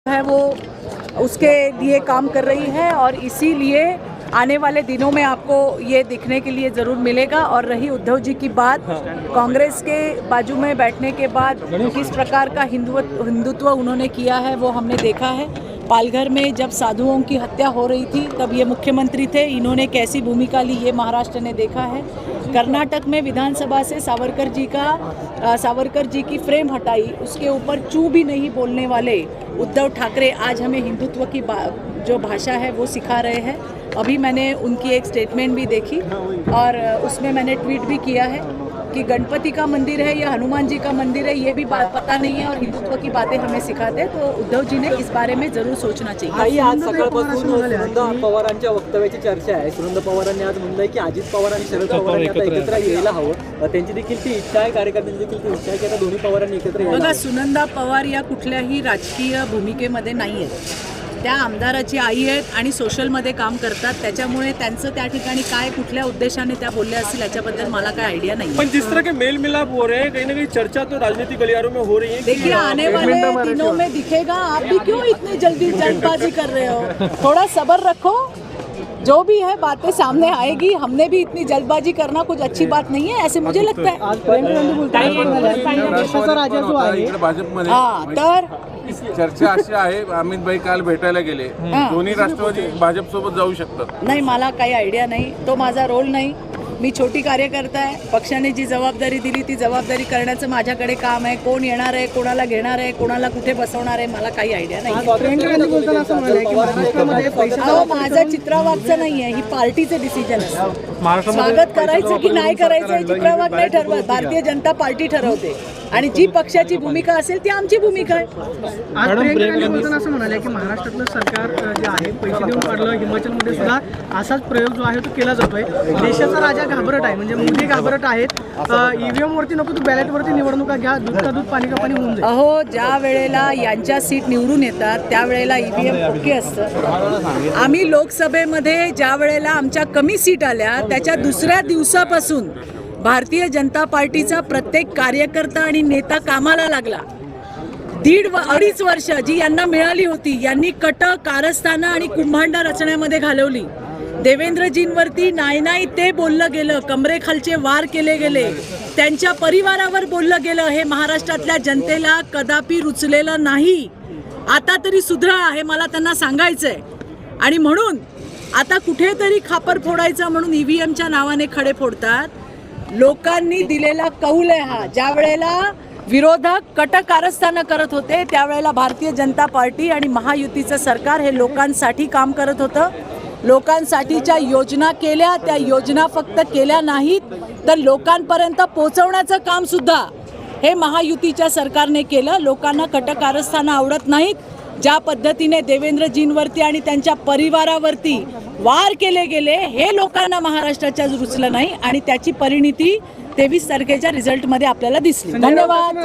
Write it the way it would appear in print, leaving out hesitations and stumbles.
है वो उसके लिए काम कर रही है और इसीलिए आने वाले दिनों में आपको ये दिखने के लिए ज़रूर मिलेगा। और रही उद्धव जी की बात, कांग्रेस के बाजू में बैठने के बाद किस प्रकार का हिंदुत्व उन्होंने किया है वो हमने देखा है। पालघर में जब साधुओं की हत्या हो रही थी तब ये मुख्यमंत्री थे, इन्होंने कैसी भूमिका ली ये महाराष्ट्र ने देखा है। कर्नाटक में विधानसभा से सावरकर जी की फ्रेम हटाई, उसके ऊपर चू भी नहीं बोलने वाले उद्धव ठाकरे आज हमें हिंदुत्व की जो भाषा है वो सिखा रहे हैं। अभी मैंने उनकी एक स्टेटमेंट भी देखी और उसमें मैंने ट्वीट भी किया है कि गणपति का मंदिर है या हनुमान जी का मंदिर है ये भी बात पता नहीं है और हिंदुत्व की बातें हमें सिखाते। तो उद्धव जी ने इस बारे में जरूर सोचना चाहिए। आज सकाळपासून सुनंदा पवारांच्या वक्तव्याची चर्चा आहे। सुनंदा पवारांनी आज म्हणलंय की अजित पवार आणि शरद पवारांनी आता एकत्र यायला हवं, त्यांची देखील ती इच्छा आहे, कार्यकर्त्यांची देखील ती इच्छा आहे की आता दोन्ही पवारांनी एकत्र यायला। बघा, सुनंदा पवार या कुठल्याही राजकीय भूमिकेमध्ये नाही आहेत, त्या आमदाराची आई आहेत आणि सोशलमध्ये काम करतात, त्याच्यामुळे त्यांचं त्या ठिकाणी काय कुठल्या उद्देशाने त्या बोलल्या असतील याच्याबद्दल मला काय आइडिया नहीं। पण जिस तरह के मेल मिलाप हो रहे हैं, कहीं ना कहीं चर्चा तो राजनीतिक गलियारों में हो रही है। देखिए आने वाले दिनों में दिखेगा। आप भी क्यों इतनी जल्दी जल्दबाजी कर रहे हो, थोड़ा सब्र रखो, जो भी है बातें सामने आएगी। हमने भी इतनी जल्दबाजी करना कुछ अच्छी बात नहीं है ऐसे मुझे लगता है। हाँ तर चर्चा अशी आहे, अमित भाई काल भेटायला गेले, दोन्ही राष्ट्रवादी भाजप सोबत जाऊ शकतात। नाही, मला काही आयडिया नाही, तो माझा रोल नाही। मी छोटी कार्यकर्ता आहे, पक्षाने जी जबाबदारी दिली ती जबाबदारी करण्याचं माझ्याकडे काम आहे। कोण येणार आहे, कोणाला घेणार आहे, कोणाला कुठे बसवणार आहे मला काही आयडिया नाही। माझं चित्रावागचं नाही आहे, ही पार्टीचं डिसिजन आहे। स्वागत करायचं की नाही करायचं हे चित्रावाग नाही ठरवत, भारतीय जनता पार्टी ठरवते आणि जी पक्षाची भूमिका असेल ती आमची भूमिका आहे। आज प्रियंका गांधी बोलताना असं म्हणाले की महाराष्ट्रातलं सरकार जे आहे पैसे देऊन काढलं, हिमाचलमध्ये सुद्धा असाच प्रयोग जो आहे तो केला जातोय। देशाचा राजा घाबरट आहे, म्हणजे मोदी घाबरट आहेत। ईव्हीएम वरती नको तू बॅलेट वरती निवडणुका घ्या, दूध का दूध पाणी का पाणी होऊन जाईल। अहो, ज्या वेळेला यांच्या सीट निवडून येतात त्यावेळेला ईव्हीएम ओके असतं। आम्ही लोकसभेमध्ये ज्या वेळेला आमच्या कमी सीट आल्या त्याच्या दुसऱ्या दिवसापासून भारतीय जनता पार्टीचा प्रत्येक कार्यकर्ता आणि नेता कामाला लागला। 1.5-2.5 वर्ष जी यांना मिळाली होती यांनी कट कारस्थानं आणि कुंभांडा रचण्यामध्ये घालवली। देवेंद्रजींवरती नाही ते बोललं गेलं, कमरेखालचे वार केले गेले, त्यांच्या परिवारावर बोललं गेलं, हे महाराष्ट्रातल्या जनतेला कदापि रुचलेलं नाही। आता तरी सुधरा हे मला त्यांना सांगायचंय। आणि म्हणून आता कुठेतरी खापर फोडायचं म्हणून ईव्हीएमच्या नावाने खडे फोडतात। लोकांनी दिलेला कौल आहे हा। ज्या वेळेला विरोधक कट कारस्थानं करत होते त्यावेळेला भारतीय जनता पार्टी आणि महायुतीचं सरकार हे लोकांसाठी काम करत होतं। लोकांसाठीच्या योजना केल्या, त्या योजना फक्त केल्या नाहीत तर लोकांपर्यंत पोहोचवण्याचं काम सुद्धा हे महायुतीच्या सरकारने केलं। लोकांना कट कारस्थानं आवडत नाहीत, ज्या पद्धतीने देवेंद्रजींवरती आणि त्यांच्या परिवारावरती वार केले गेले हे लोकांना महाराष्ट्राच्या रुचलं नाही आणि त्याची परिणिती 23 तारखेच्या रिझल्टमध्ये आपल्याला दिसली। धन्यवाद।